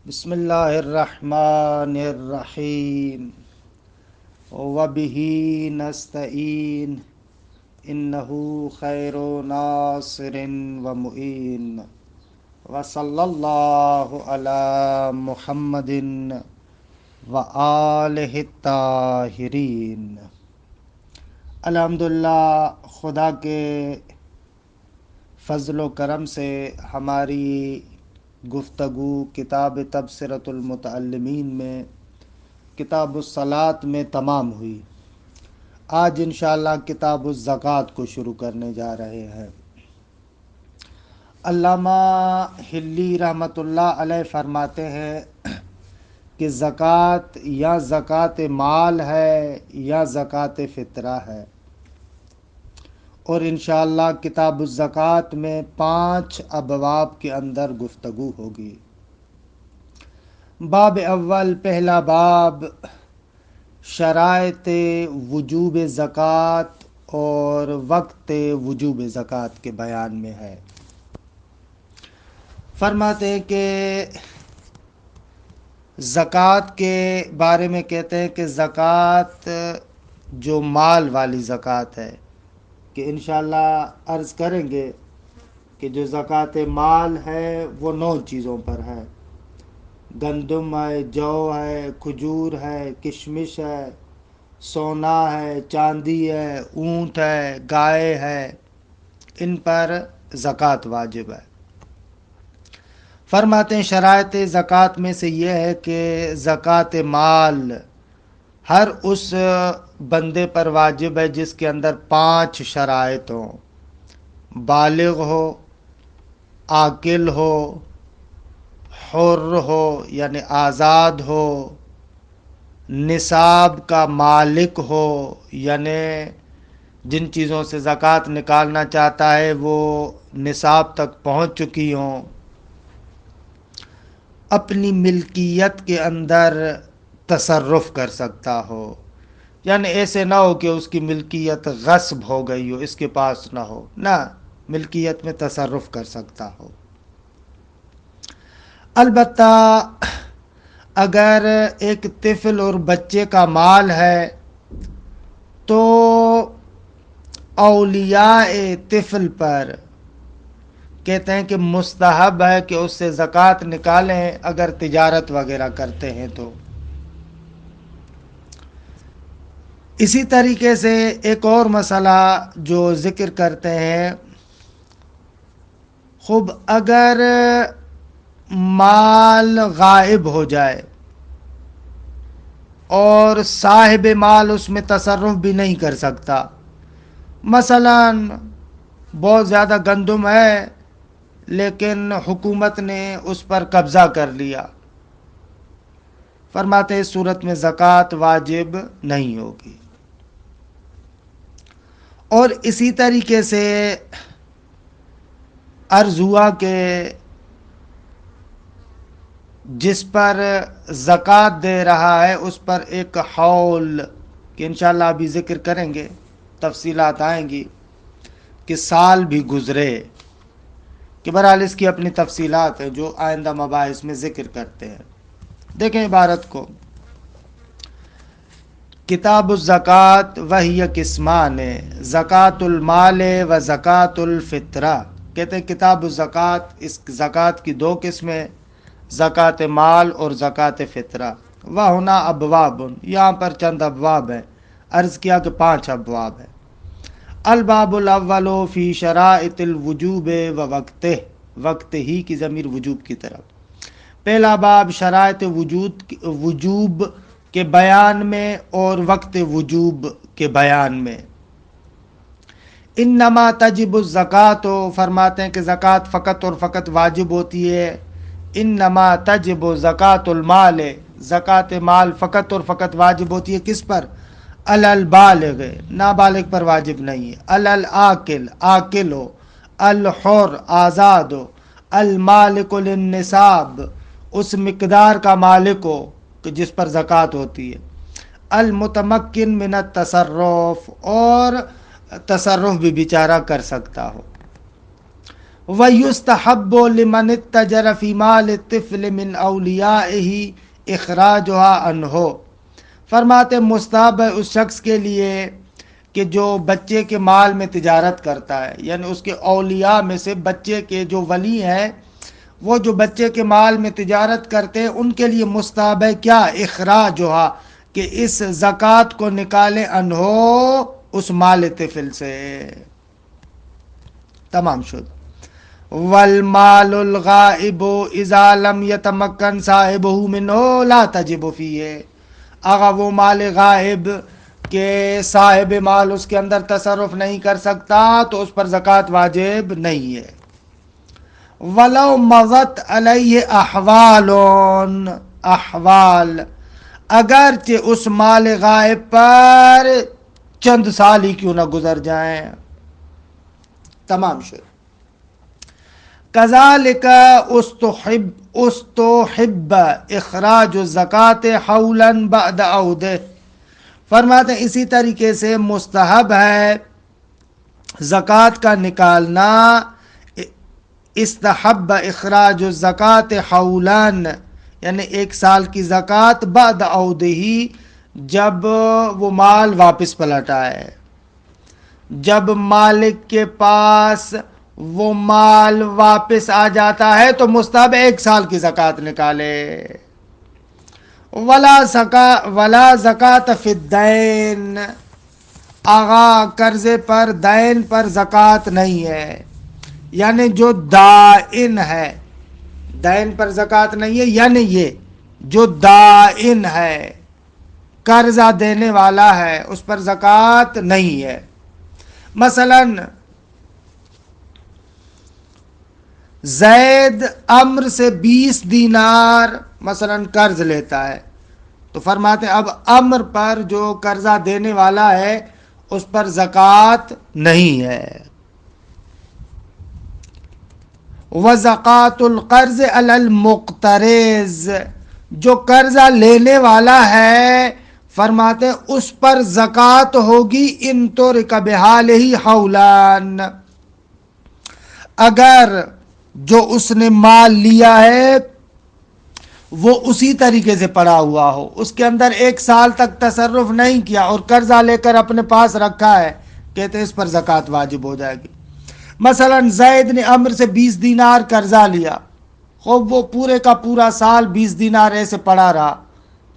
بسم اللہ الرحمن الرحیم وبہ نستعین انہ خیر ناصر ومعین وصلی اللہ علی محمد وآلہ الطاہرین۔ الحمدللہ، خدا کے فضل و کرم سے ہماری گفتگو کتاب تبصرۃ المتعلمین میں کتاب الصلاۃ میں تمام ہوئی۔ آج انشاءاللہ کتاب الزکوٰۃ کو شروع کرنے جا رہے ہیں۔ علامہ حلی رحمۃ اللہ علیہ فرماتے ہیں کہ زکوٰۃ یا زکوٰۃ مال ہے یا زکوٰۃ فطرہ ہے، اور انشاءاللہ کتاب الزکوٰۃ میں 5 ابواب کے اندر گفتگو ہوگی۔ باب اول، پہلا باب شرائط وجوب زکوٰۃ اور وقت وجوب زکوٰۃ کے بیان میں ہے۔ فرماتے ہیں کہ زکوٰۃ کے بارے میں کہتے ہیں کہ زکوٰۃ جو مال والی زکوٰۃ ہے، کہ انشاءاللہ عرض کریں گے کہ جو زکوٰۃ مال ہے وہ 9 چیزوں پر ہے۔ گندم ہے، جو ہے، کھجور ہے، کشمش ہے، سونا ہے، چاندی ہے، اونٹ ہے، گائے ہے، ان پر زکوٰۃ واجب ہے۔ فرماتے ہیں شرائط زکوٰۃ میں سے یہ ہے کہ زکوٰۃ مال ہر اس بندے پر واجب ہے جس کے اندر 5 شرائط ہوں: بالغ ہو، عاقل ہو، حر ہو یعنی آزاد ہو، نصاب کا مالک ہو یعنی جن چیزوں سے زکوٰۃ نکالنا چاہتا ہے وہ نصاب تک پہنچ چکی ہوں، اپنی ملکیت کے اندر تصرف کر سکتا ہو، یعنی ایسے نہ ہو کہ اس کی ملکیت غصب ہو گئی ہو، اس کے پاس نہ ہو، نہ، ملکیت میں تصرف کر سکتا ہو۔ البتہ اگر ایک طفل اور بچے کا مال ہے تو اولیاء طفل پر کہتے ہیں کہ مستحب ہے کہ اس سے زکوٰۃ نکالیں اگر تجارت وغیرہ کرتے ہیں تو۔ اسی طریقے سے ایک اور مسئلہ جو ذکر کرتے ہیں، خوب اگر مال غائب ہو جائے اور صاحب مال اس میں تصرف بھی نہیں کر سکتا، مثلا بہت زیادہ گندم ہے لیکن حکومت نے اس پر قبضہ کر لیا، فرماتے اس صورت میں زکوٰۃ واجب نہیں ہوگی۔ اور اسی طریقے سے عرض ہوا کہ جس پر زکوٰۃ دے رہا ہے اس پر ایک حول، کہ انشاءاللہ ابھی ذکر کریں گے، تفصیلات آئیں گی کہ سال بھی گزرے، کہ بہرحال اس کی اپنی تفصیلات ہیں جو آئندہ مباحث میں ذکر کرتے ہیں۔ دیکھیں عبارت کو، کتاب الزکوٰۃ وہی قسمان، زکوٰۃ المال و زکوٰۃ الفطرہ۔ کہتے ہیں کتاب الزکوٰۃ، اس زکوٰۃ کی 2 قسمیں، زکوٰۃ مال اور زکوٰۃ فطرہ۔ وہنا ابواب، یہاں پر چند ابواب ہیں، عرض کیا کہ 5 ابواب ہیں۔ الباب الاول فی شرائط الوجوب و وقتہ، وقت ہی کی ضمیر وجوب کی طرف۔ پہلا باب شرائط وجوب کے بیان میں اور وقت وجوب کے بیان میں۔ انما تجب الزکوٰۃ، فرماتے ہیں کہ زکوٰۃ فقط اور فقط واجب ہوتی ہے، انما تجب زکوٰۃ المال، زکوٰۃ مال فقط اور فقط واجب ہوتی ہے کس پر؟ علی البالغ، نابالغ پر واجب نہیں ہے، علی العاقل، عاقل ہو، الحر، آزاد ہو، المالک للنصاب، اس مقدار کا مالک ہو کہ جس پر زکوٰۃ ہوتی ہے، المتمکن من التصرف، اور تصرف بھی بیچارہ کر سکتا ہو۔ وَيُسْتَحَبُّ لِمَنِ اتَّجَرَ فِي مَالِ الطِّفْلِ مِنْ أَوْلِيَائِهِ إِخْرَاجُهَا عَنْهُ، فرماتے مستحب ہے اس شخص کے لیے کہ جو بچے کے مال میں تجارت کرتا ہے، یعنی اس کے اولیاء میں سے بچے کے جو ولی ہیں، وہ جو بچے کے مال میں تجارت کرتے ہیں، ان کے لیے مستحب ہے کیا؟ اخراجھا، کہ اس زکوٰۃ کو نکالے انہو، اس مال طفل سے۔ تمام شد۔ والمال الغائب اذا لم يتمکن صاحبہ منہ لا تجب فیہ، اگر وہ مال غائب کہ صاحب مال اس کے اندر تصرف نہیں کر سکتا تو اس پر زکوٰۃ واجب نہیں ہے۔ ولو مضت علیہ احوال، اگرچہ اس مال غائب پر چند سال ہی کیوں نہ گزر جائیں۔ تمام شد۔ کذالک استحب اخراج الزکوٰۃ حولا بعد عودہ، فرماتے ہیں اسی طریقے سے مستحب ہے زکوٰۃ کا نکالنا، استحب اخراج الزکوٰۃ حولا، یعنی 1 سال کی زکوٰۃ بعد عودہ، جب وہ مال واپس پلٹ آئے، جب مالک کے پاس وہ مال واپس آ جاتا ہے تو مستحب 1 سال کی زکوٰۃ نکالے۔ ولا زکوٰۃ فی الدین، آغا قرضے پر، دین پر زکوٰۃ نہیں ہے، یعنی جو دائن ہے، دین پر زکوٰۃ نہیں ہے، یعنی یہ جو دائن ہے، قرضہ دینے والا ہے، اس پر زکوٰۃ نہیں ہے۔ مثلا زید عمرو سے 20 دینار مثلا قرض لیتا ہے، تو فرماتے ہیں اب عمرو پر جو قرضہ دینے والا ہے اس پر زکوٰۃ نہیں ہے۔ وَزَکَاةُ الْقَرْضِ عَلَى الْمُقْتَرِضِ، جو قرضہ لینے والا ہے فرماتے ہیں اس پر زکوٰۃ ہوگی ان ترک بحالہ حولان، اگر جو اس نے مال لیا ہے وہ اسی طریقے سے پڑا ہوا ہو، اس کے اندر 1 سال تک تصرف نہیں کیا اور قرضہ لے کر اپنے پاس رکھا ہے، کہتے ہیں اس پر زکوٰۃ واجب ہو جائے گی۔ مثلا زید نے عمرو سے 20 دینار قرضہ لیا، خوب وہ پورے کا پورا سال 20 دینار ایسے پڑا رہا،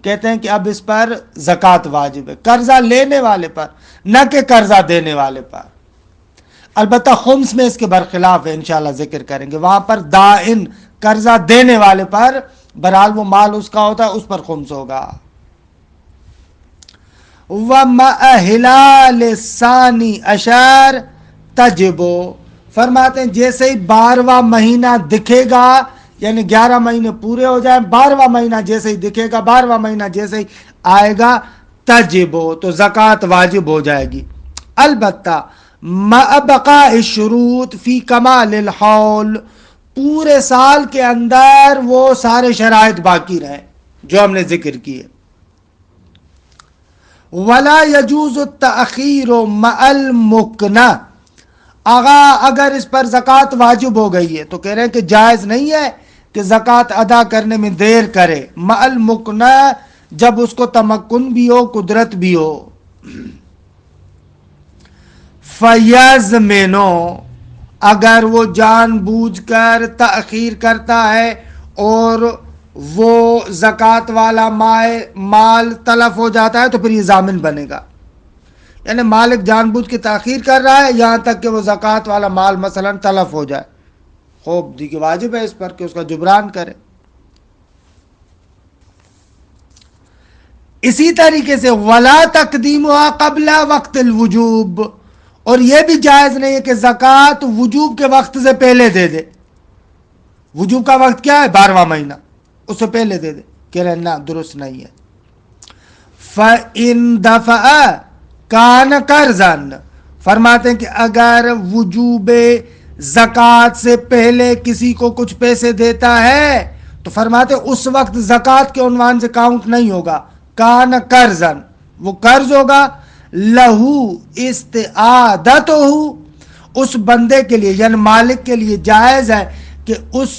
کہتے ہیں کہ اب اس پر زکوٰۃ واجب ہے، قرضہ لینے والے پر، نہ کہ قرضہ دینے والے پر۔ البتہ خمس میں اس کے برخلاف ہے، انشاءاللہ ذکر کریں گے، وہاں پر دائن قرضہ دینے والے پر، بہرحال وہ مال اس کا ہوتا ہے، اس پر خمس ہوگا۔ وَمَعَ هِلَالِ الثَّانِي عَشَرَ تَجِبُ، فرماتے ہیں جیسے ہی 12واں مہینہ دکھے گا، یعنی 11 مہینے پورے ہو جائیں، 12واں مہینہ جیسے ہی دکھے گا، 12واں مہینہ جیسے ہی آئے گا، تجب، تو زکوٰۃ واجب ہو جائے گی۔ البتہ مع بقاء الشروط فی کمال الحول، پورے سال کے اندر وہ سارے شرائط باقی رہے جو ہم نے ذکر کیے۔ ولا يجوز التأخیر مع المکنہ، اگر اس پر زکوٰۃ واجب ہو گئی ہے تو کہہ رہے ہیں کہ جائز نہیں ہے کہ زکوٰۃ ادا کرنے میں دیر کرے، مع المکنہ، جب اس کو تمکن بھی ہو، قدرت بھی ہو۔ فَيَزْمِنُ، اگر وہ جان بوجھ کر تأخیر کرتا ہے اور وہ زکوٰۃ والا مال تلف ہو جاتا ہے تو پھر یہ ضامن بنے گا، یعنی مالک جان بوجھ کے تاخیر کر رہا ہے یہاں تک کہ وہ زکوٰۃ والا مال مثلا تلف ہو جائے، خوب دی کہ واجب ہے اس پر کہ اس کا جبران کرے۔ اسی طریقے سے ولا تقدیمها قبل وقت الوجوب، اور یہ بھی جائز نہیں ہے کہ زکوٰۃ وجوب کے وقت سے پہلے دے دے۔ وجوب کا وقت کیا ہے؟ 12واں مہینہ، اس سے پہلے دے دے، کہہ رہے ہیں نا، درست نہیں ہے۔ فَإِن دَفَعَ کان قرضاً، فرماتے ہیں کہ اگر وجوب زکوٰۃ سے پہلے کسی کو کچھ پیسے دیتا ہے تو فرماتے ہیں اس وقت زکوٰۃ کے عنوان سے کاؤنٹ نہیں ہوگا، کان قرضاً، وہ قرض ہوگا، لہو استعادتہ، اس بندے کے لیے یعنی مالک کے لیے جائز ہے کہ اس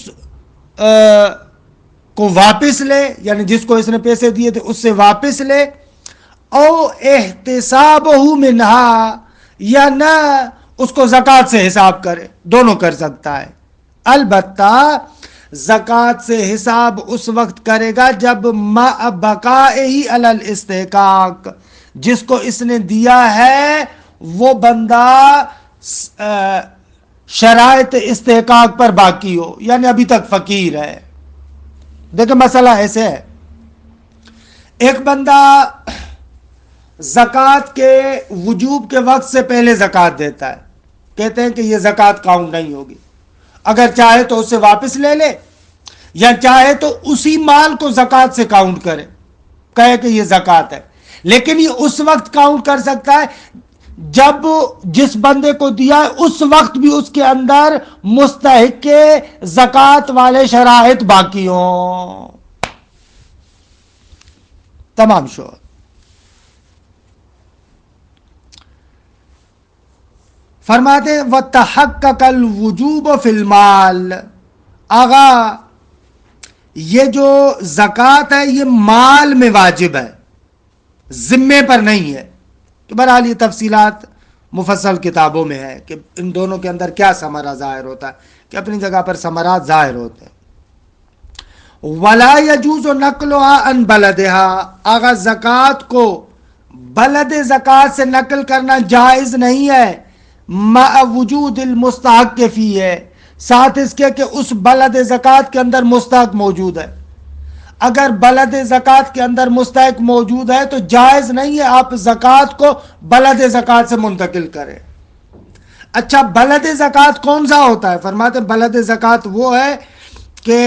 کو واپس لے، یعنی جس کو اس نے پیسے دیے تھے اس سے واپس لے، او احتسابہ منہا، یا نہ اس کو زکوٰۃ سے حساب کرے، دونوں کر سکتا ہے۔ البتہ زکوٰۃ سے حساب اس وقت کرے گا جب مع بقائہ علی الاستحقاق، جس کو اس نے دیا ہے وہ بندہ شرائط استحقاق پر باقی ہو، یعنی ابھی تک فقیر ہے۔ دیکھیں مسئلہ ایسے ہے، ایک بندہ زکوٰۃ کے وجوب کے وقت سے پہلے زکوٰۃ دیتا ہے، کہتے ہیں کہ یہ زکوٰۃ کاؤنٹ نہیں ہوگی، اگر چاہے تو اس سے واپس لے لے، یا چاہے تو اسی مال کو زکوٰۃ سے کاؤنٹ کرے، کہے کہ یہ زکوٰۃ ہے، لیکن یہ اس وقت کاؤنٹ کر سکتا ہے جب جس بندے کو دیا ہے اس وقت بھی اس کے اندر مستحق کے زکوٰۃ والے شرائط باقی ہوں۔ تمام شو فرماتے ہیں وَتَحَقَّقَ الْوُجُوبُ فِي الْمَالِ، آغا یہ جو زکوٰۃ ہے یہ مال میں واجب ہے، ذمے پر نہیں ہے۔ تو بہرحال یہ تفصیلات مفصل کتابوں میں ہے کہ ان دونوں کے اندر کیا ثمرہ ظاہر ہوتا ہے، کہ اپنی جگہ پر ثمرات ظاہر ہوتے ہیں۔ وَلَا يَجُوزُ نَقْلُهَا عَنْ بَلَدِهَا، آغا زکوٰۃ کو بلد زکوٰۃ سے نقل کرنا جائز نہیں ہے، مع وجود المستحق فیہ، ساتھ اس کے کہ اس بلد زکوٰۃ کے اندر مستحق موجود ہے۔ اگر بلد زکوٰۃ کے اندر مستحق موجود ہے تو جائز نہیں ہے آپ زکوٰۃ کو بلد زکوٰۃ سے منتقل کریں۔ اچھا بلد زکوٰۃ کون سا ہوتا ہے؟ فرماتے ہیں بلد زکوٰۃ وہ ہے کہ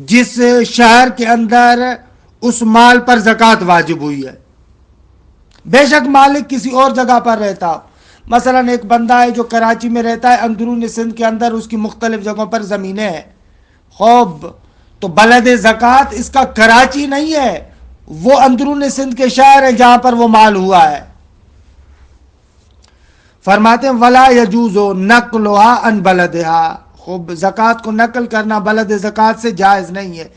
جس شہر کے اندر اس مال پر زکوٰۃ واجب ہوئی ہے، بے شک مالک کسی اور جگہ پر رہتا ہو، مثلا ایک بندہ ہے جو کراچی میں رہتا ہے، اندرون سندھ کے اندر اس کی مختلف جگہوں پر زمینیں ہیں، خوب تو بلد زکوٰۃ اس کا کراچی نہیں ہے، وہ اندرون سندھ کے شہر ہیں جہاں پر وہ مال ہوا ہے۔ فرماتے ہیں ولا یجوز نقلها عن بلدها، خوب زکوٰۃ کو نقل کرنا بلد زکوٰۃ سے جائز نہیں ہے،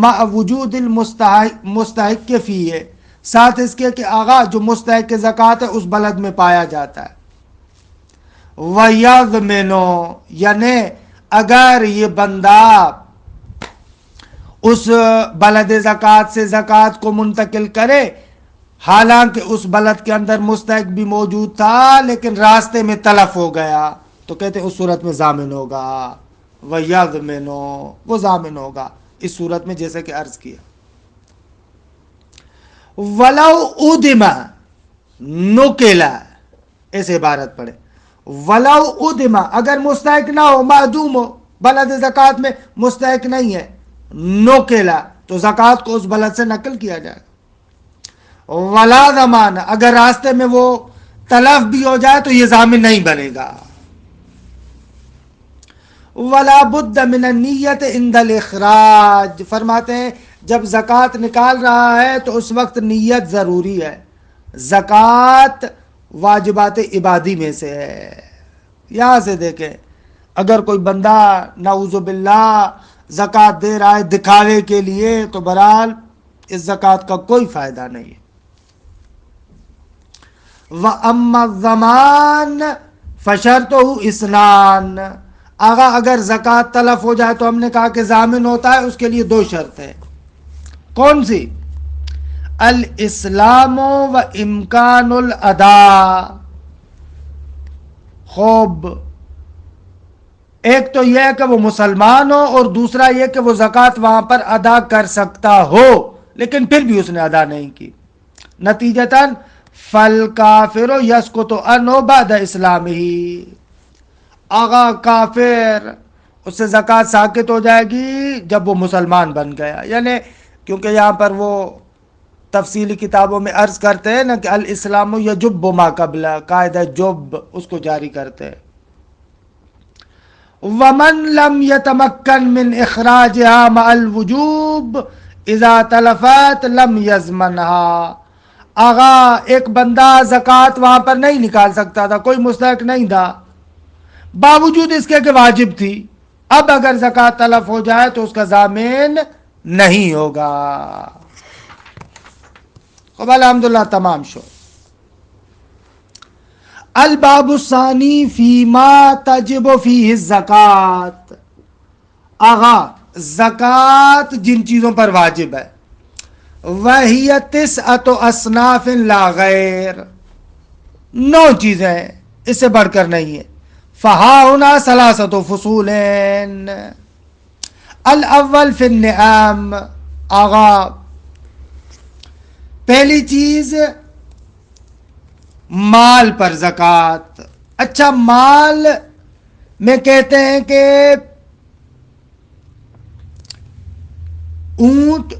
مع وجود المستحق کے فیہ، ساتھ اس کے کہ آغا جو مستحق زکوٰۃ ہے اس بلد میں پایا جاتا ہے۔ وَيَضْمِنُ، یعنی اگر یہ بندہ اس بلد زکوٰۃ سے زکوٰۃ کو منتقل کرے حالانکہ اس بلد کے اندر مستحق بھی موجود تھا لیکن راستے میں تلف ہو گیا، تو کہتے ہیں اس صورت میں ضامن ہوگا۔ وَيَضْمِنُ، وہ ضامن ہوگا اس صورت میں جیسے کہ عرض کیا۔ وَلَوْ أُدِمَ نُقِلَ، ایسے عبارت پڑھے، وَلَوْ أُدِمَ، اگر مستحق نہ ہو، معدوم ہو، بلد زکوٰۃ میں مستحق نہیں ہے، نُقِلَ تو زکوٰۃ کو اس بلد سے نقل کیا جائے۔ وَلَا ضَمَانَ، اگر راستے میں وہ تلف بھی ہو جائے تو یہ ضامن نہیں بنے گا۔ وَلَا بُدَّ مِنَ النِّيَّةِ عِنْدَ الْإِخْرَاجِ، فرماتے ہیں جب زکوٰۃ نکال رہا ہے تو اس وقت نیت ضروری ہے، زکوٰۃ واجبات عبادی میں سے ہے۔ یہاں سے دیکھیں اگر کوئی بندہ نعوذ باللہ زکوٰۃ دے رہا ہے دکھاوے کے لیے تو بہرحال اس زکوٰۃ کا کوئی فائدہ نہیں ہے۔ وَأَمَّا الضَّمَانُ فَشَرْطُهُ اثْنَانِ، آغا اگر زکوٰۃ تلف ہو جائے تو ہم نے کہا کہ ضامن ہوتا ہے، اس کے لیے دو شرطیں، کون سی؟ الاسلام و امکان الادا، خوب ایک تو یہ ہے کہ وہ مسلمان ہو اور دوسرا یہ کہ وہ زکوٰۃ وہاں پر ادا کر سکتا ہو لیکن پھر بھی اس نے ادا نہیں کی، نتیجتاً فالکافر یسقط عنہ بعد اسلامہ، آغا کافر اس سے زکوٰۃ ساقط ہو جائے گی جب وہ مسلمان بن گیا، یعنی کیونکہ یہاں پر وہ تفصیلی کتابوں میں عرض کرتے ہیں نا کہ الاسلام یجب ما قبل، قاعدہ جب اس کو جاری کرتے ہیں۔ ومن لم يتمكن من اخراجها مع الوجوب اذا تلفت لم يضمنها، آغا ایک بندہ زکوٰۃ وہاں پر نہیں نکال سکتا تھا، کوئی مستحق نہیں تھا، باوجود اس کے کہ واجب تھی، اب اگر زکوٰۃ تلف ہو جائے تو اس کا ضامن نہیں ہوگا. خب الحمدللہ تمام شو. الباب الثانی فیما تجب فیہ الزکوٰۃ. آغا زکوٰۃ جن چیزوں پر واجب ہے، وہی تسعۃ اصناف لا غیر، 9 چیزیں، اس سے بڑھ کر نہیں ہے. فہاہنا ثلاثۃ فصول. الاول فی النعام. آغا پہلی چیز مال پر زکوٰۃ. اچھا، مال میں کہتے ہیں کہ اونٹ،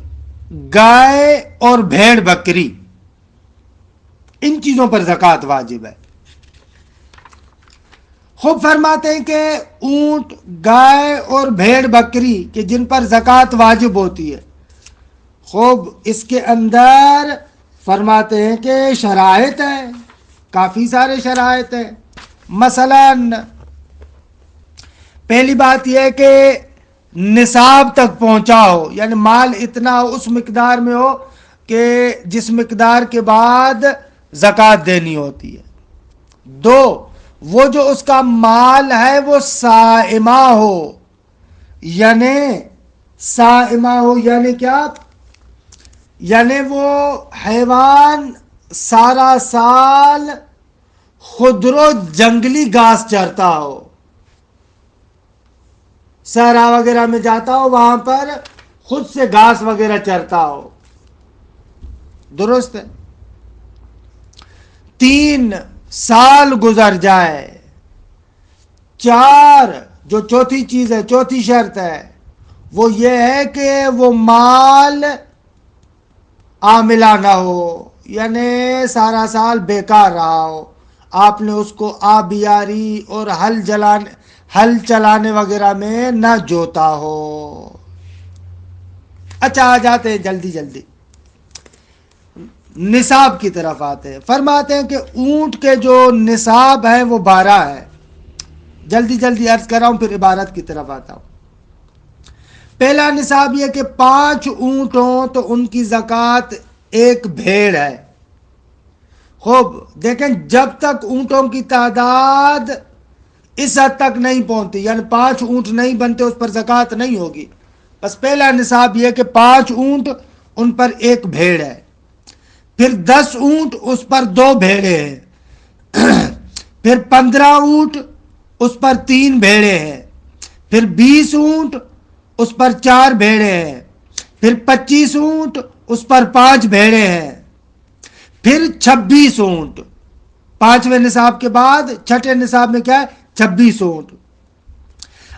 گائے اور بھیڑ بکری، ان چیزوں پر زکوٰۃ واجب ہے. خوب فرماتے ہیں کہ اونٹ، گائے اور بھیڑ بکری کہ جن پر زکوٰۃ واجب ہوتی ہے، خوب اس کے اندر فرماتے ہیں کہ شرائط ہیں، کافی سارے شرائط ہیں. مثلا پہلی بات یہ کہ نصاب تک پہنچا ہو، یعنی مال اتنا اس مقدار میں ہو کہ جس مقدار کے بعد زکوٰۃ دینی ہوتی ہے. 2، وہ جو اس کا مال ہے وہ صائمہ ہو. یعنی صائمہ ہو یعنی کیا؟ یعنی وہ حیوان سارا سال خضر و جنگلی گھاس چرتا ہو، صحرا وغیرہ میں جاتا ہو، وہاں پر خود سے گھاس وغیرہ چرتا ہو. درست ہے. 3 سال گزر جائے. 4 جو چوتھی چیز ہے، چوتھی شرط ہے، وہ یہ ہے کہ وہ مال عاملہ نہ ہو، یعنی سارا سال بیکار رہا ہو، آپ نے اس کو آبیاری اور ہل چلانے وغیرہ میں نہ جوتا ہو. اچھا، آ جاتے ہیں جلدی جلدی نصاب کی طرف آتے ہیں. فرماتے ہیں کہ اونٹ کے جو نصاب ہے وہ 12 ہے. جلدی جلدی عرض کر رہا ہوں، پھر عبارت کی طرف آتا ہوں. پہلا نصاب یہ کہ 5 اونٹ ہوں تو ان کی زکوٰۃ 1 بھیڑ ہے. خوب دیکھیں، جب تک اونٹوں کی تعداد اس حد تک نہیں پہنچتی، یعنی 5 اونٹ نہیں بنتے، اس پر زکوٰۃ نہیں ہوگی. بس پہلا نصاب یہ کہ 5 اونٹ ان پر 1 بھیڑ ہے. پھر 10 اونٹ اس پر 2 بھیڑے ہیں. پھر 15 اونٹ اس پر 3 بھیڑے ہیں. پھر 20 اونٹ اس پر 4 بھیڑے ہیں. پھر 25 اونٹ اس پر 5 بھیڑے ہیں. پھر 26 اونٹ. 5ویں نصاب کے بعد چھٹے نصاب میں کیا ہے؟ 26 اونٹ.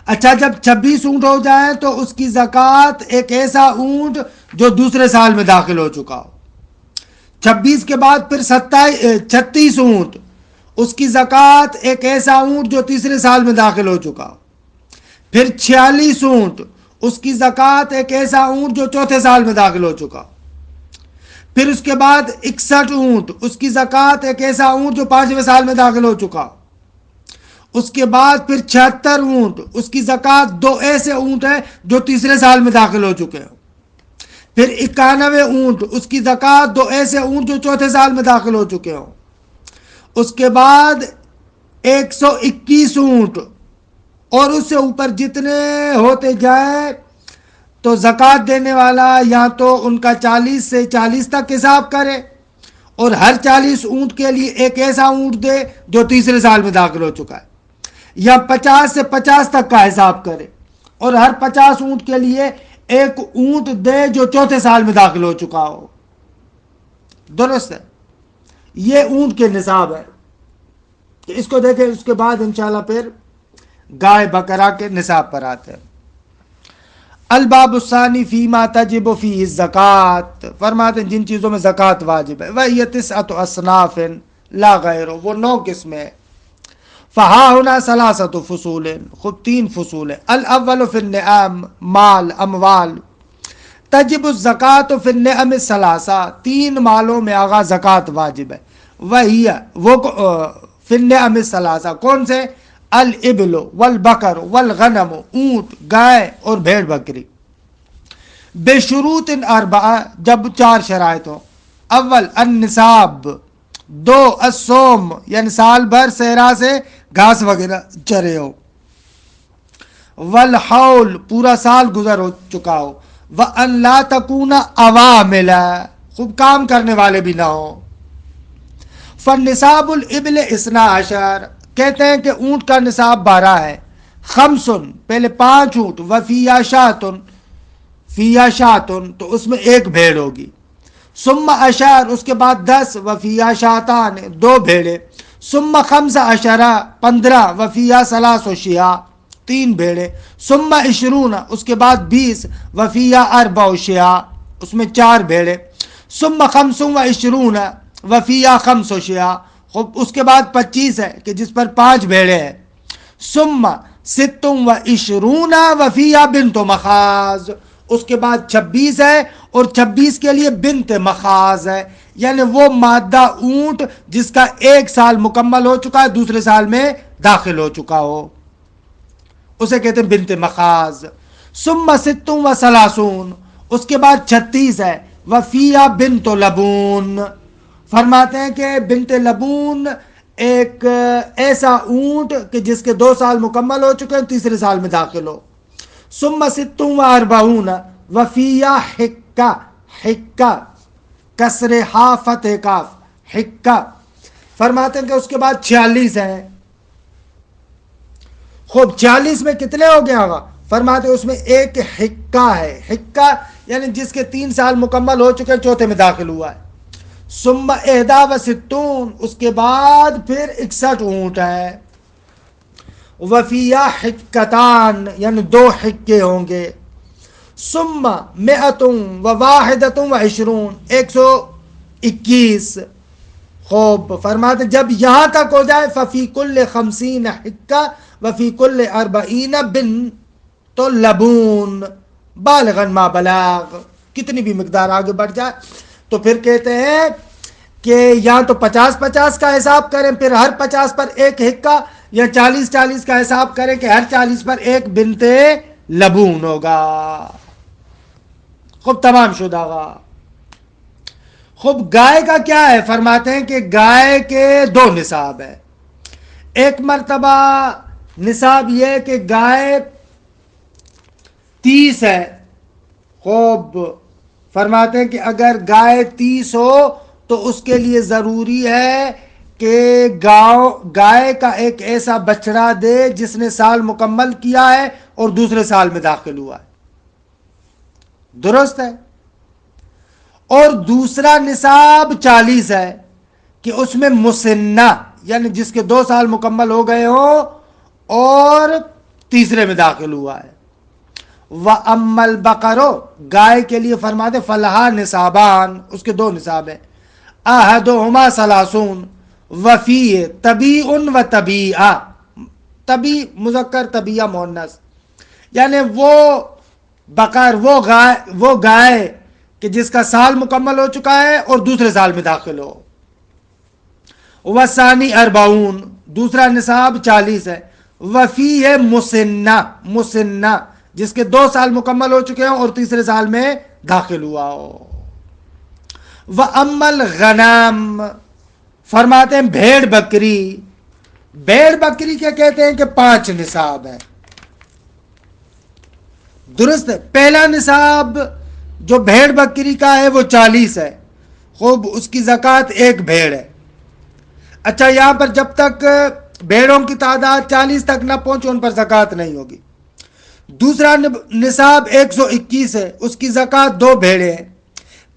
اچھا، جب 26 اونٹ ہو جائیں تو اس کی زکوٰۃ ایک ایسا اونٹ جو دوسرے سال میں داخل ہو چکا ہو. 26 کے بعد پھر 36 اونٹ، اس کی زکوٰۃ ایک ایسا اونٹ جو تیسرے سال میں داخل ہو چکا ہو. پھر 46 اونٹ، اس کی زکوٰۃ ایک ایسا اونٹ جو چوتھے سال میں داخل ہو چکا ہو. پھر اس کے بعد 61 اونٹ، اس کی زکوٰۃ ایک ایسا اونٹ جو 5ویں سال میں داخل ہو چکا ہو. اس کے بعد پھر 76 اونٹ، اس کی زکوٰۃ 2 ایسے اونٹ ہیں جو تیسرے سال میں داخل ہو چکے ہیں. پھر 91 اونٹ، اس کی زکوٰۃ 2 ایسے اونٹ جو چوتھے سال میں داخل ہو چکے ہوں. اس کے بعد 121 اونٹ، اور اس سے اوپر جتنے ہوتے جائیں تو زکوٰۃ دینے والا یا تو ان کا 40 سے 40 تک حساب کرے، اور ہر 40 اونٹ کے لیے ایک ایسا اونٹ دے جو تیسرے سال میں داخل ہو چکا ہے، یا 50 سے 50 تک کا حساب کرے اور ہر 50 اونٹ کے لیے ایک اونٹ دے جو چوتھے سال میں داخل ہو چکا ہو. درست ہے. یہ اونٹ کے نصاب ہے. اس کو دیکھیں، اس کے بعد انشاءاللہ پھر گائے بکرا کے نصاب پر آتے ہیں. الباب الثانی فیما تجب فیہ الزکوٰۃ. فرماتے ہیں جن چیزوں میں زکوٰۃ واجب ہے، وہی 9 اصناف لا غیر، وہ 9 قسمیں ہیں. فہا ہونا 3 فصول، خود 3 فصول ہیں. الاول فی النعام، مال، اموال. تجب الزکوٰۃ فی النعم 3، 3 مالوں میں آغا زکوٰۃ واجب ہے. وہی وہ فی النعم 3، کون سے؟ الابل والبقر والغنم، اونٹ، گائے اور بھیڑ بکری، بشروط اربعہ، جب 4 شرائط ہوں. اول النصاب، 2 الصوم یعنی سال بھر صحرا سے گھاس وغیرہ چرے ہو، والحول پورا سال گزر ہو چکا ہو، وان لا تکون عوامل، خوب کام کرنے والے بھی نہ ہو. فالنصاب الابل 12، کہتے ہیں کہ اونٹ کا نصاب 12 ہے. خمسن، پہلے 5 اونٹ، وفیہ شاتن، فیہ شاتن تو اس میں 1 بھیڑ ہوگی. ثم اشار، اس کے بعد 10، وفیہ شاتان 2 بھیڑے. ثم 15، 15، وفیہ ثلاث شیاء 3 بھیڑے. ثم 20، اس کے بعد 20، وفیہ 4 شیاء اس میں 4 بھیڑے. ثم 25، وفیہ 5 شیاء، اس کے بعد 25 ہے کہ جس پر 5 بھیڑے ہیں. ثم 26، وفیہ بنت مخاض، اس کے بعد 26 ہے اور 26 کے لیے بنت مخاض ہے، یعنی وہ مادہ اونٹ جس کا 1 سال مکمل ہو چکا ہے، دوسرے سال میں داخل ہو چکا ہو، اسے کہتے ہیں بنت مخاض. ثم 36، اس کے بعد 36 ہے، وفیہ بنت لبون. فرماتے ہیں کہ بنت لبون ایک ایسا اونٹ کہ جس کے 2 سال مکمل ہو چکے ہیں، تیسرے سال میں داخل ہو. ثم 46، وفیہ حکہ، حکہ کسر ہا فتح کاف، حکہ. فرماتے ہیں کہ اس کے بعد 46 ہیں. خوب 46 میں کتنے ہو گئے آگا؟ فرماتے ہیں اس میں 1 حکہ ہے، حکہ یعنی جس کے 3 سال مکمل ہو چکے ہیں، چوتھے میں داخل ہوا ہے. ثم 61، اس کے بعد پھر 61 اونٹ ہے. وفیہ حکتان یعنی 2 حکے ہوں گے. ثم 121، 121. خوب فرماتے جب یہاں تک ہو جائے، ففی کل 50 حکہ وفی کل 40 بنت لبون بالغا ما بلاغ. کتنی بھی مقدار آگے بڑھ جائے تو پھر کہتے ہیں کہ یا تو 50-50 کا حساب کریں، پھر ہر 50 پر 1 حکہ، یا 40-40 کا حساب کریں کہ ہر 40 پر 1 بنت لبون ہوگا. خوب تمام شدہ گا. خوب گائے کا کیا ہے؟ فرماتے ہیں کہ گائے کے 2 نصاب ہے. ایک مرتبہ نصاب یہ ہے کہ گائے 30 ہے. خوب فرماتے ہیں کہ اگر گائے 30 ہو تو اس کے لیے ضروری ہے کہ گائے کا ایک ایسا بچڑا دے جس نے سال مکمل کیا ہے اور دوسرے سال میں داخل ہوا ہے. درست ہے. اور دوسرا نصاب 40 ہے کہ اس میں مسنہ یعنی جس کے 2 سال مکمل ہو گئے ہوں اور تیسرے میں داخل ہوا ہے. وَأَمَّا الْبَقَرُ، گائے کے لیے فرماتے فَلَہَا نصابان، اس کے 2 نصاب ہیں. أَحَدُهُمَا 30، وفی طبیع و طبیعہ، طبیع مذکر طبیعہ مؤنث، یعنی وہ بقر وہ گائے کہ جس کا سال مکمل ہو چکا ہے اور دوسرے سال میں داخل ہو. وثانی 40، دوسرا نصاب 40 ہے. وفی ہے مسنہ، مسنہ جس کے 2 سال مکمل ہو چکے ہیں اور تیسرے سال میں داخل ہوا ہو. وَأَمَّا الْغَنَمُ، فرماتے ہیں بھیڑ بکری. بھیڑ بکری کیا کہتے ہیں کہ 5 نصاب ہے. درست ہے. پہلا نصاب جو بھیڑ بکری کا ہے وہ 40 ہے. خوب اس کی زکوٰۃ 1 بھیڑ ہے. اچھا یہاں پر جب تک بھیڑوں کی تعداد 40 تک نہ پہنچے ان پر زکوٰۃ نہیں ہوگی. دوسرا نصاب 121 ہے، اس کی زکوٰۃ 2 بھیڑیں ہیں.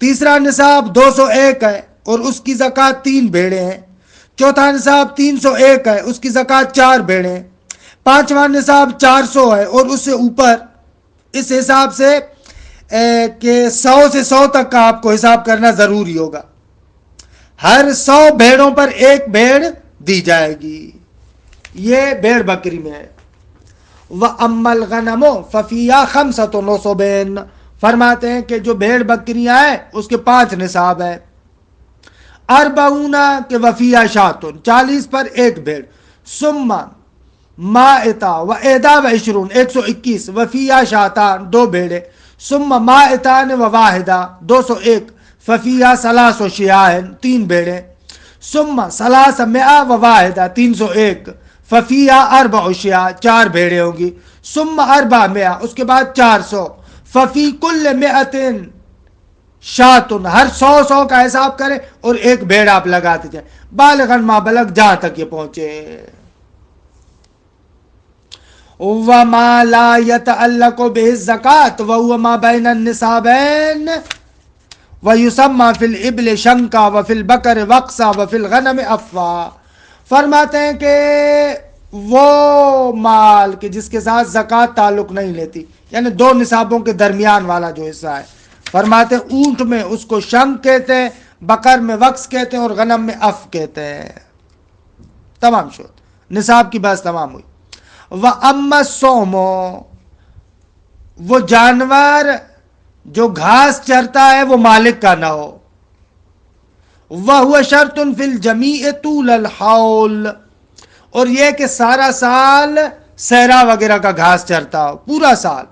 تیسرا نصاب 201 ہے اور اس کی زکوٰۃ 3 بھیڑیں ہیں. چوتھا نصاب 301 ہے، اس کی زکوٰۃ 4 بھیڑیں ہیں. پانچواں نصاب 400 ہے اور اس سے اوپر، اس حساب سے کہ 100 سے 100 تک کا آپ کو حساب کرنا ضروری ہوگا. ہر 100 بھیڑوں پر 1 بھیڑ دی جائے گی. یہ بھیڑ بکری میں ہے. وَأَمَّا الْغَنَمُ فَفِيهَا 5 نُصُبٍ، فرماتے ہیں کہ جو بھیڑ بکریاں ہیں اس کے 5 نصاب ہے. 40 کے وفیہ شاتن، 40 پر 1 بھیڑ. ثم مائتا و ایدا و عشرون 121 وفیہ شاتان 2 بھیڑے ثم مائتان و واحدہ 201 ففیہ ثلاث و شیاہن 3 بھیڑے ثم ثلاث مئہ و واحدہ 301 ففیہ اربع و شیاہ 4 بھیڑے ہوں گی ثم اربع مئہ اس کے بعد 400 ففی کل مئتن شاتن ہر 100 کا حساب کرے اور ایک بھیڑ آپ لگاتے جائیں بالغن ما بلغ جہاں تک یہ پہنچے. وما لا يتعلق به الزکات وهو ما بین النصابین ویسمى فی الابل شنکا وفی البقر وقصا وفی الغنم افوا. فرماتے ہیں کہ وہ مال کہ جس کے ساتھ زکوٰۃ تعلق نہیں لیتی یعنی 2 نصابوں کے درمیان والا جو حصہ ہے، فرماتے ہیں اونٹ میں اس کو شنک کہتے ہیں، بقر میں وقص کہتے ہیں اور غنم میں اف کہتے ہیں. تمام شد نصاب کی بات تمام ہوئی. وَأَمَّا الصَّوْمُ وہ جانور جو گھاس چرتا ہے وہ مالک کا نہ ہو. وَهُوَ شَرْطٌ فِي الْجَمِيعِ طُولَ الْحَوْلِ اور یہ کہ سارا سال صحرا وغیرہ کا گھاس چرتا ہو پورا سال.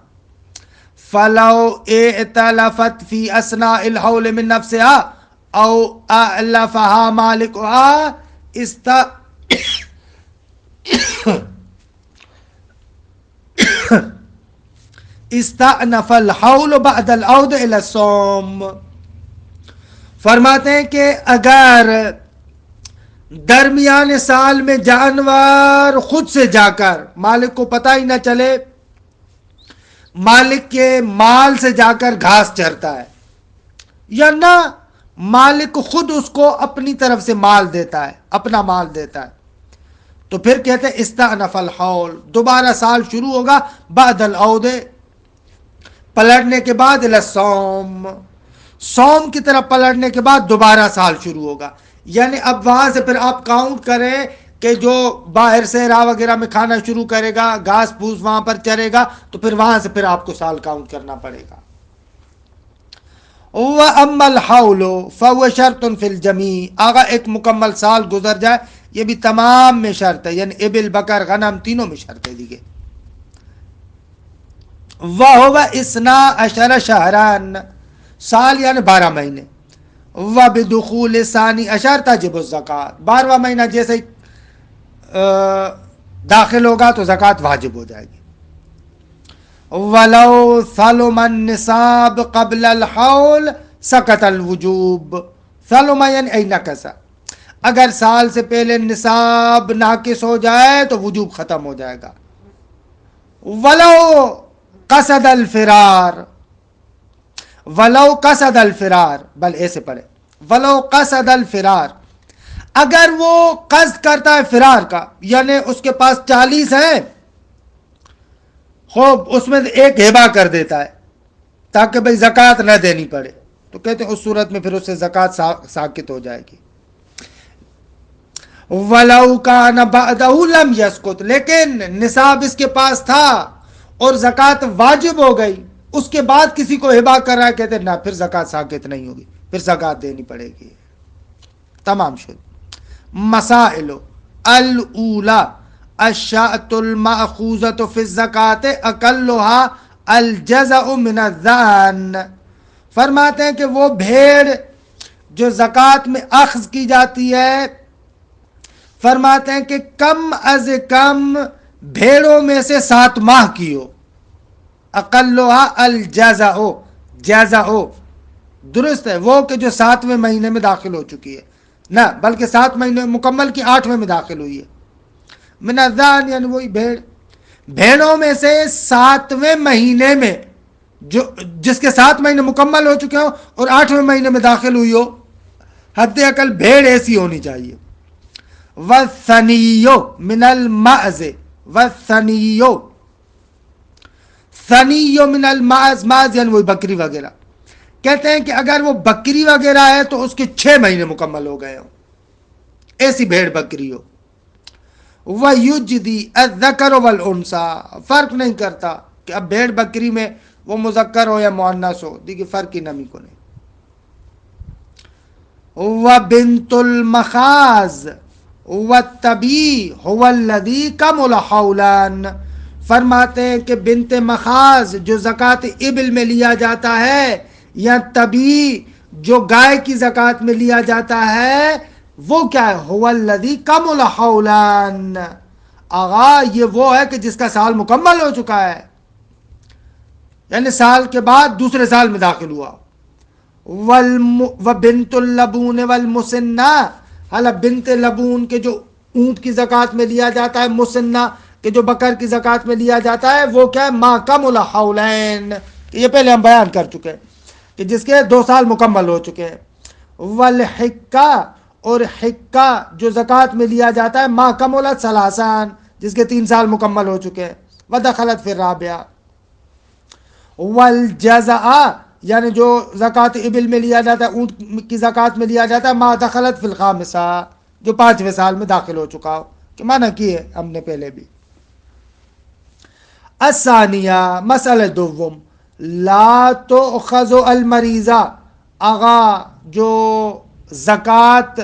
فَلَوْ اِعْتَلَفَتْ فِي أَثْنَاءِ الْحَوْلِ مِنْ نَفْسِهَا أَوْ أَعْلَفَهَا مَالِكُهَا استأنف الحول بعد العود الى الصوم. فرماتے ہیں کہ اگر درمیان سال میں جانور خود سے جا کر مالک کو پتہ ہی نہ چلے، مالک کے مال سے جا کر گھاس چرتا ہے یا نہ مالک خود اس کو اپنی طرف سے مال دیتا ہے، اپنا مال دیتا ہے، تو پھر کہتے ہیں استأنف الحول دوبارہ سال شروع ہوگا بعد العود پلٹنے کے بعد الصوم صوم کی طرف پلٹنے کے بعد دوبارہ سال شروع ہوگا. یعنی اب وہاں سے پھر آپ کاؤنٹ کریں کہ جو باہر سے راہ وغیرہ میں کھانا شروع کرے گا گھاس پھوس وہاں پر چرے گا تو پھر وہاں سے پھر آپ کو سال کاؤنٹ کرنا پڑے گا. وَأَمَّا الْحَوْلُ فَهُوَ شَرْطٌ فِي الْجَمِيعِ آگا ایک مکمل سال گزر جائے یہ بھی تمام میں شرط ہے، یعنی ابل بکر غنم تینوں میں شرط ہے دیگے. وَهُوَ 12 شہران سال یعنی 12 مہینے. وَبِدُخُولِ ثَانِي عَشَرَ تَجِبُ الزَّکَاۃ 12واں مہینہ جیسے داخل ہوگا تو زکوٰۃ واجب ہو جائے گی. وَلَوْ ثَلُمَ النِّصَابُ قَبْلَ الْحَوْلِ سَقَطَ الْوُجُوبُ ثَلُمَ یعنی ای نقص اگر سال سے پہلے نصاب ناقص ہو جائے تو وجوب ختم ہو جائے گا. وَلَوْ قصد الفرار ولو قصد الفرار بل ایسے پڑھے ولو قصد الفرار اگر وہ قصد کرتا ہے فرار کا یعنی اس کے پاس 40 ہیں خوب اس میں ایک ہبہ کر دیتا ہے تاکہ بھئی زکوٰۃ نہ دینی پڑے تو کہتے ہیں اس صورت میں پھر اس سے زکوٰۃ ساقط ہو جائے گی. وَلَوْ كَانَ بَعْدَهُ لَمْ يَسْقُطْ لیکن نصاب اس کے پاس تھا اور زکوٰۃ واجب ہو گئی اس کے بعد کسی کو ہبہ کر رہا ہے کہتے ہیں نہ پھر زکوٰۃ ساقط نہیں ہوگی پھر زکوٰۃ دینی پڑے گی. تمام شد. مسائل الاولی الشاۃ المأخوذۃ فی الزکوٰۃ اقلها الجزء من الذعن فرماتے ہیں کہ وہ بھیڑ جو زکوٰۃ میں اخذ کی جاتی ہے فرماتے ہیں کہ کم از کم بھیڑوں میں سے 7 ماہ کی ہو. اقلها الجزء جزء درست ہے وہ کہ جو 7ویں مہینے میں داخل ہو چکی ہے نہ بلکہ 7 مہینے مکمل کی 8ویں میں داخل ہوئی ہے. من الذعن یعنی وہی بھیڑوں میں سے 7ویں مہینے میں جو جس کے 7 مہینے مکمل ہو چکے ہوں اور 8ویں مہینے میں داخل ہوئی ہو حد اقل بھیڑ ایسی ہونی چاہیے. والثنی من المعز والثنی ثنی من المعز معز یعنی وہی بکری وغیرہ کہتے ہیں کہ اگر وہ بکری وغیرہ ہے تو اس کے 6 مہینے مکمل ہو گئے ہوں ایسی بھیڑ بکری ہو. وَيُجْدِي الذَّكَرُ وَالْأُنْثَى فرق نہیں کرتا کہ اب بھیڑ بکری میں وہ مذکر ہو یا مؤنث ہو دیکھیے فرق ہی نمی کو نہیں. وَبِنْتُ الْمَخَاض والطبی هو الذی کمل حولان، فرماتے ہیں کہ بنت مخاض جو زکوٰۃ ابل میں لیا جاتا ہے، یا طبی جو گائے کی زکوٰۃ میں لیا جاتا ہے، وہ کیا ہے؟ هو الذی کمل حولان، آغا یہ وہ ہے کہ جس کا سال مکمل ہو چکا ہے، یعنی سال کے بعد دوسرے سال میں داخل ہوا۔ وبنت اللبون والمسنہ، حالا بنت لبون کے جو اونٹ کی زکوٰۃ میں لیا جاتا ہے، مسنہ کہ جو بکر کی زکوٰۃ میں لیا جاتا ہے، وہ کیا ہے؟ ما کمل حولین، یہ پہلے ہم بیان کر چکے ہیں کہ جس کے 2 سال مکمل ہو چکے ہیں۔ والحکہ، اور حکہ جو زکوٰۃ میں لیا جاتا ہے، ما کملت ثلاثان، جس کے 3 سال مکمل ہو چکے ہیں۔ ودخلت فی الرابعہ۔ والجزع، یعنی جو زکوٰۃ ابل میں لیا جاتا ہے، اونٹ کی زکوٰۃ میں لیا جاتا ہے، ما دخلت فی الخامسہ، جو 5ویں سال میں داخل ہو چکا ہو، کہ معنی کی ہے ہم نے پہلے بھی۔ الثانیہ، مسئلہ دوم، لا تؤخذ المریضہ، آغا جو زکوٰۃ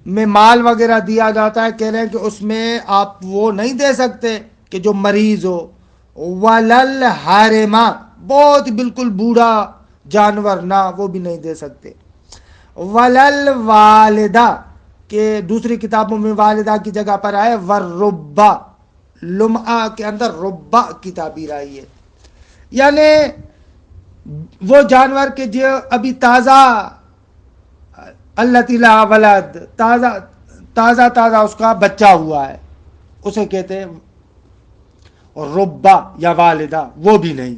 میں مال وغیرہ دیا جاتا ہے، کہہ رہے ہیں کہ اس میں آپ وہ نہیں دے سکتے کہ جو مریض ہو۔ ولل حارمہ، بہت بالکل بوڑھا جانور نہ، وہ بھی نہیں دے سکتے۔ ولل والدہ، کہ دوسری کتابوں میں والدہ کی جگہ پر آئے والربہ، لمعہ کے اندر ربہ کی تعبیر آئی ہے، یعنی وہ جانور کے جو ابھی تازہ، التی لا ولد، تازہ اس کا بچہ ہوا ہے، اسے کہتے ہیں ربہ یا والدہ، وہ بھی نہیں۔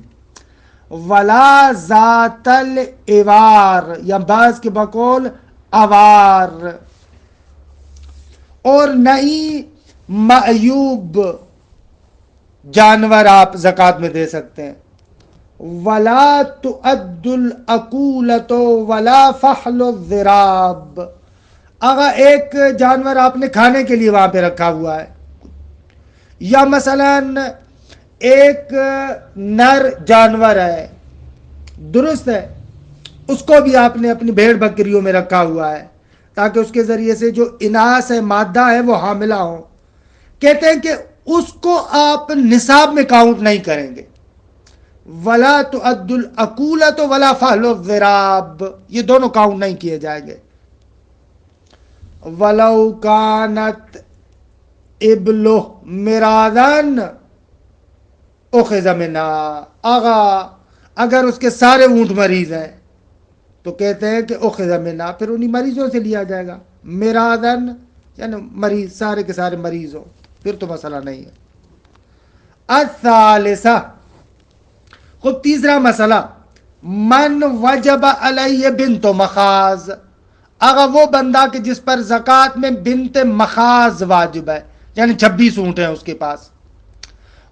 ولا ذات العوار، یا بعض کے بقول عوار، اور نہیں معیوب جانور آپ زکوٰۃ میں دے سکتے ہیں۔ ولا تؤد العقولۃ ولا فحل الذراب، اگر ایک جانور آپ نے کھانے کے لیے وہاں پہ رکھا ہوا ہے، یا مثلاً ایک نر جانور ہے، درست ہے، اس کو بھی آپ نے اپنی بھیڑ بکریوں میں رکھا ہوا ہے تاکہ اس کے ذریعے سے جو اناث ہے، مادہ ہے، وہ حاملہ ہوں، کہتے ہیں کہ اس کو آپ نصاب میں کاؤنٹ نہیں کریں گے۔ ولا تؤد العقولۃ ولا فحل الذراب، یہ دونوں کاؤنٹ نہیں کیے جائیں گے۔ ولو کانت ابلہ مرادن اخذ منہا، اگر اس کے سارے اونٹ مریض ہیں تو کہتے ہیں کہ اخذ منہا، پھر انہی مریضوں سے لیا جائے گا۔ مرادن یعنی مریض، سارے کے سارے مریض ہوں، پھر تو مسئلہ نہیں ہے۔ الثالثہ، خود تیسرا مسئلہ، من وجب علیہ بنت مخاض، اگر وہ بندہ کہ جس پر زکوٰۃ میں بنت مخاض واجب ہے، یعنی 26 اونٹ ہیں اس کے پاس،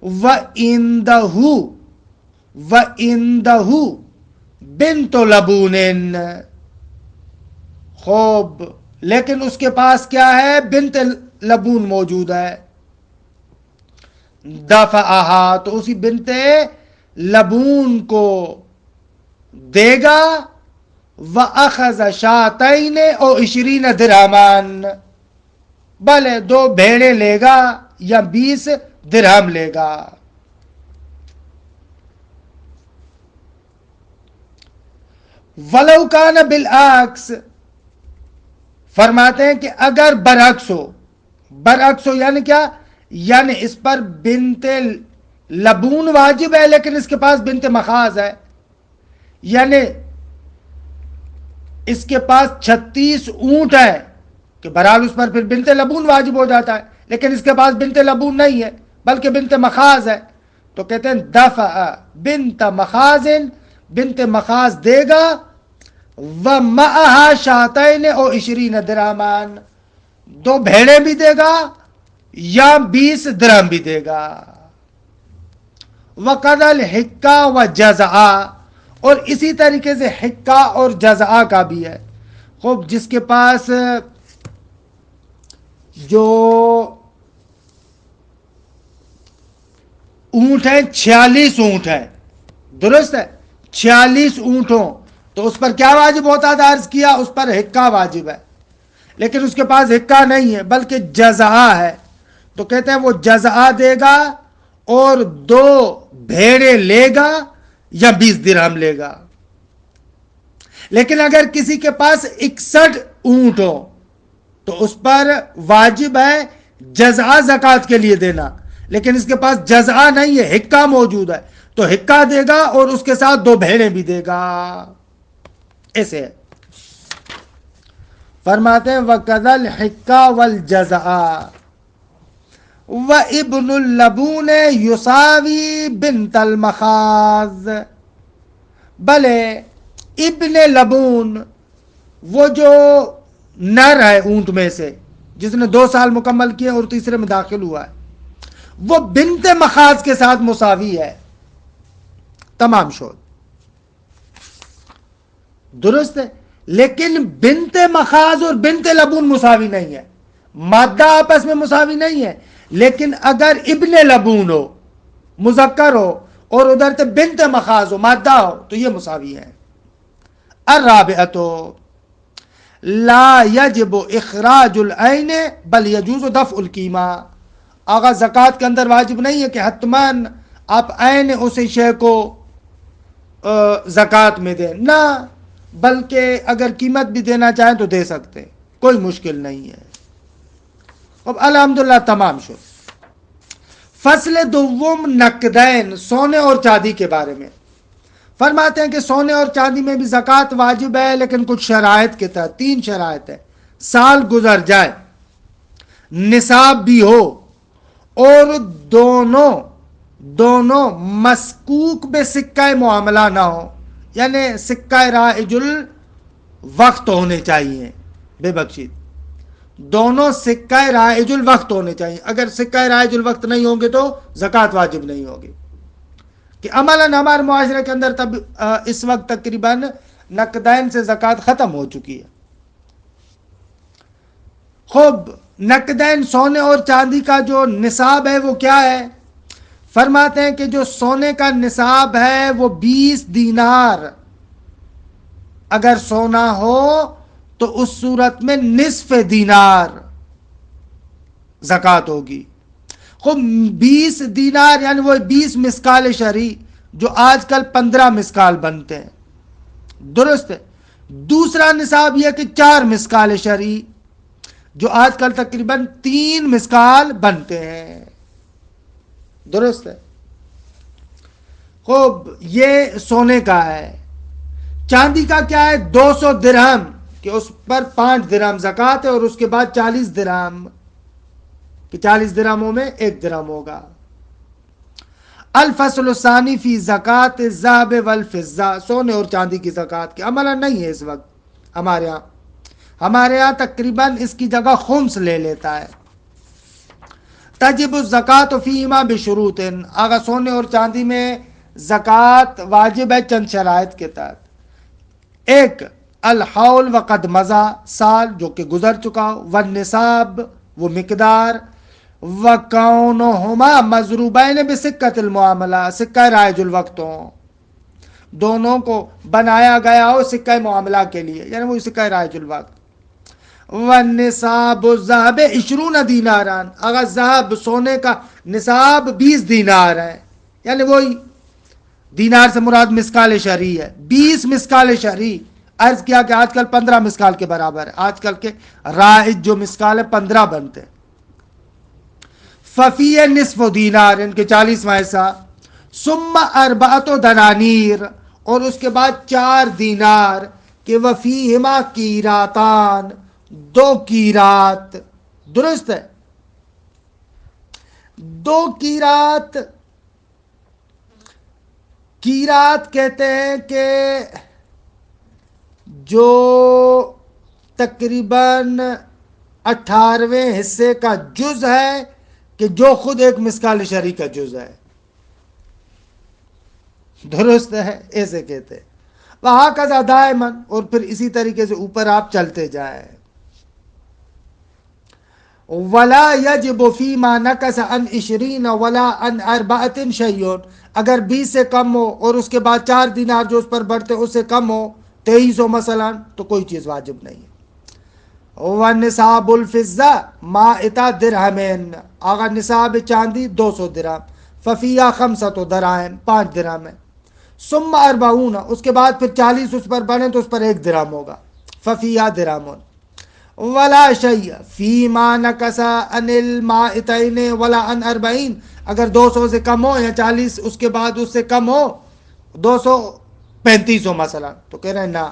وَإِنْدَهُ بِنْتُ لَبُونٍ، خوب، لیکن اس کے پاس کیا ہے؟ بنت لبون موجود ہے۔ دفعہا، تو اسی بنت لبون کو دے گا۔ وَأَخَذَ شَاتَيْنِ أَوْ 20 درہمان، بھلے 2 بھیڑیں لے گا یا 20 درہم لے گا۔ وَلَوْ كَانَ بِالْعَكْسِ، فرماتے ہیں کہ اگر برعکس ہو یعنی کیا؟ یعنی اس پر بنت لبون واجب ہے لیکن اس کے پاس بنت مخاض ہے، یعنی اس کے پاس 36 اونٹ ہے، کہ بہرحال اس پر پھر بنت لبون واجب ہو جاتا ہے، لیکن اس کے پاس بنت لبون نہیں ہے بلکہ بنت مخاض ہے، تو کہتے ہیں دفع بنت مخاض، بنت مخاض دے گا، وَمَعَهَا شَاتَيْنِ أَوْ 20 درہمان، 2 بھیڑیں بھی دے گا یا 20 درہم بھی دے گا۔ وَقَدَ الْحِکَّةُ وَجَزْعَةُ، اور اسی طریقے سے حکہ اور جزعہ کا بھی ہے۔ خوب، جس کے پاس جو اونٹ ہیں 46 اونٹ ہیں، درست ہے، 46 اونٹ ہوں تو اس پر کیا واجب ہوتا ہے؟ عرض کیا اس پر حکہ واجب ہے، لیکن اس کے پاس حقہ نہیں ہے بلکہ جزعہ ہے، تو کہتے ہیں وہ جزعہ دے گا اور 2 بھیڑیں لے گا یا 20 درہم لے گا۔ لیکن اگر کسی کے پاس 61 اونٹ ہو تو اس پر واجب ہے جزعہ زکوٰۃ کے لیے دینا، لیکن اس کے پاس جزعہ نہیں ہے، حقہ موجود ہے، تو حقہ دے گا اور اس کے ساتھ 2 بھیڑیں بھی دے گا۔ ایسے ہے، فرماتے ہیں وَقَذَا الْحِقَّةُ وَالْجَزْعَةُ وَإِبْنُ اللَّبُونِ يُسَاوِي بِنْتَ الْمَخَاضِ، بلے ابن لبون وہ جو نر ہے اونٹ میں سے جس نے 2 سال مکمل کیے اور تیسرے میں داخل ہوا ہے، وہ بنت مخاض کے ساتھ مساوی ہے۔ تمام شد درست ہے، لیکن بنت مخاض اور بنت لبون مساوی نہیں ہے، مادہ آپس میں مساوی نہیں ہے، لیکن اگر ابن لبون ہو مذکر ہو اور ادھر سے بنت مخاض ہو مادہ ہو تو یہ مساوی ہے۔ الرابعۃ لا یجب اخراج العین بل یجوز دفع القیمہ، آغا زکوٰۃ کے اندر واجب نہیں ہے کہ حتماً آپ عین اسی شے کو زکوٰۃ میں دیں، نہ بلکہ اگر قیمت بھی دینا چاہیں تو دے سکتے، کوئی مشکل نہیں ہے۔ اب الحمدللہ تمام شد۔ فصل دوم نقدین، سونے اور چاندی کے بارے میں فرماتے ہیں کہ سونے اور چاندی میں بھی زکوٰۃ واجب ہے، لیکن کچھ شرائط کے تحت۔ 3 شرائط ہے، سال گزر جائے، نصاب بھی ہو، اور دونوں مسکوک بے سکہ معاملہ نہ ہو، یعنی سکہ رائج الوقت ہونے چاہیے، بے بخشید دونوں سکہ رائج الوقت ہونے چاہیے۔ اگر سکہ رائج الوقت نہیں ہوں گے تو زکوٰۃ واجب نہیں ہوگی، کہ عملاً ہمارے معاشرے کے اندر تب اس وقت تقریباً نقدین سے زکوٰۃ ختم ہو چکی ہے۔ خوب، نقدین سونے اور چاندی کا جو نصاب ہے وہ کیا ہے؟ فرماتے ہیں کہ جو سونے کا نصاب ہے وہ 20 دینار اگر سونا ہو تو اس صورت میں نصف دینار زکوٰۃ ہوگی۔ خوب 20 دینار یعنی وہ 20 مسکال شرعی جو آج کل 15 مسکال بنتے ہیں، درست ہے۔ دوسرا نصاب یہ کہ 4 مسکال شرعی جو آج کل تقریباً 3 مسکال بنتے ہیں، درست ہے۔ خوب، یہ سونے کا ہے۔ چاندی کا کیا ہے؟ 200 درہم، کہ اس پر 5 درہم زکوٰۃ ہے، اور اس کے بعد 40 درہم، کہ 40 درہموں میں 1 درہم ہوگا۔ الفصل الثانی فی زکوٰۃ الذهب والفضہ، سونے اور چاندی کی زکوٰۃ کے عملہ نہیں ہے اس وقت ہمارے ہاں تقریباً اس کی جگہ خمس لے لیتا ہے۔ تجب الزکوٰۃ فیہما بشروط، اگر سونے اور چاندی میں زکوٰۃ واجب ہے چند شرائط کے تحت۔ 1، الحول وقد مضى، سال جو کہ گزر چکا ہو، والنصاب وہ مقدار، وَكَوْنُهُمَا مَضْرُوبَيْنِ بِسِكَّةِ المعاملہ، سکہ رائج الوقت ہوں، دونوں کو بنایا گیا ہو سکہ معاملہ کے لیے، یعنی وہ سکہ رائج الوقت۔ وَالنِّصَابُ الذَّهَبِ 20 دیناران، اگر ذهب سونے کا نصاب 20 دینار ہے، یعنی وہی دینار سے مراد مسکال شرعی ہے، 20 مسکال شرعی، عرض کیا کہ آج کل 15 مسکال کے برابر ہے، آج کل کے رائج جو مسکال ہے 15 بنتے ہیں۔ ففی نصف دینار، ان کے 40واں حصہ، ثم 4 دنانیر، اور اس کے بعد 4 دینار، کہ وفیہما قیراتان، 2 قیرات، درست ہے۔ 2 قیرات، قیرات کہتے ہیں کہ جو تقریباً 18ویں حصے کا جز ہے، کہ جو خود ایک مسکال شرعی کا جز ہے، درست ہے، ایسے کہتے ہیں۔ وہاکذا دائما، اور پھر اسی طریقے سے اوپر آپ چلتے جائیں۔ ولا یجب فیما نقص عن 20 ولا عن 4 شیء، اگر 20 سے کم ہو اور اس کے بعد 4 دینار جو اس پر بڑھتے اس سے کم ہو، 23 ہو مثلا، تو کوئی چیز واجب نہیں ہے۔ ونصاب الفضہ مائتہ درہمین، اگر نصاب چاندی 200 درہم، ففیہ خمسۃ دراہم 5 درہم ہے، ثم 40، اس کے بعد پھر 40 اس پر بنے تو اس پر 1 درہم ہوگا، ففیہ درہم، ولا شیء فیما نقص عن المائتین ولا عن 40، اگر 200 سے کم ہو یا 40 اس کے بعد اس سے کم ہو، 235 ہو مثلا، تو کہہ رہے ہیں نہ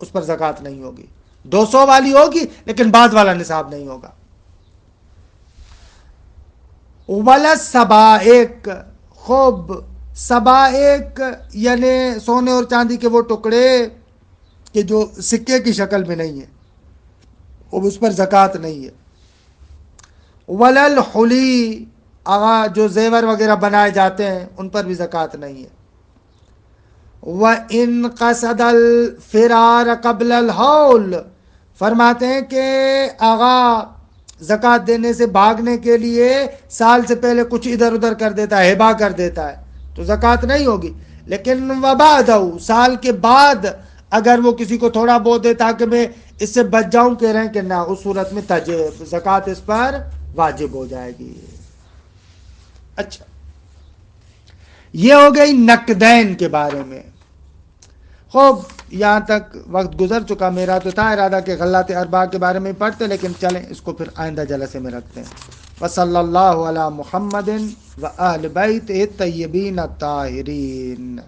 اس پر زکوٰۃ نہیں ہوگی، 200 والی ہوگی لیکن بعد والا نصاب نہیں ہوگا۔ ولا سبائق، خوب سبائق یعنی سونے اور چاندی کے وہ ٹکڑے کہ جو سکے کی شکل میں نہیں ہے، اب اس پر زکوٰۃ نہیں ہے۔ ولل حلی، جو زیور وغیرہ بنائے جاتے ہیں ان پر بھی زکوٰۃ نہیں ہے۔ وَإِن قَصَدَ الْفِرَارَ قَبْلَ الْحَوْلِ، فرماتے ہیں کہ زکوٰۃ دینے سے بھاگنے کے لیے سال سے پہلے کچھ ادھر ادھر کر دیتا ہے، ہبا کر دیتا ہے، تو زکوٰۃ نہیں ہوگی۔ لیکن وَبَعْدَهُ، سال کے بعد اگر وہ کسی کو تھوڑا بہت دے تاکہ میں اس سے بچ جاؤں، کہہ رہے ہیں کہ نہ، اس صورت میں زکوٰۃ اس پر واجب ہو جائے گی۔ اچھا، یہ ہو گئی نقدین کے بارے میں۔ خوب، یہاں تک وقت گزر چکا، میرا تو تھا ارادہ کہ غلات اربع کے بارے میں پڑھتے، لیکن چلیں اس کو پھر آئندہ جلسے میں رکھتے ہیں۔ وصلی اللہ علی محمد و اہل بیت الطیبین الطاہرین۔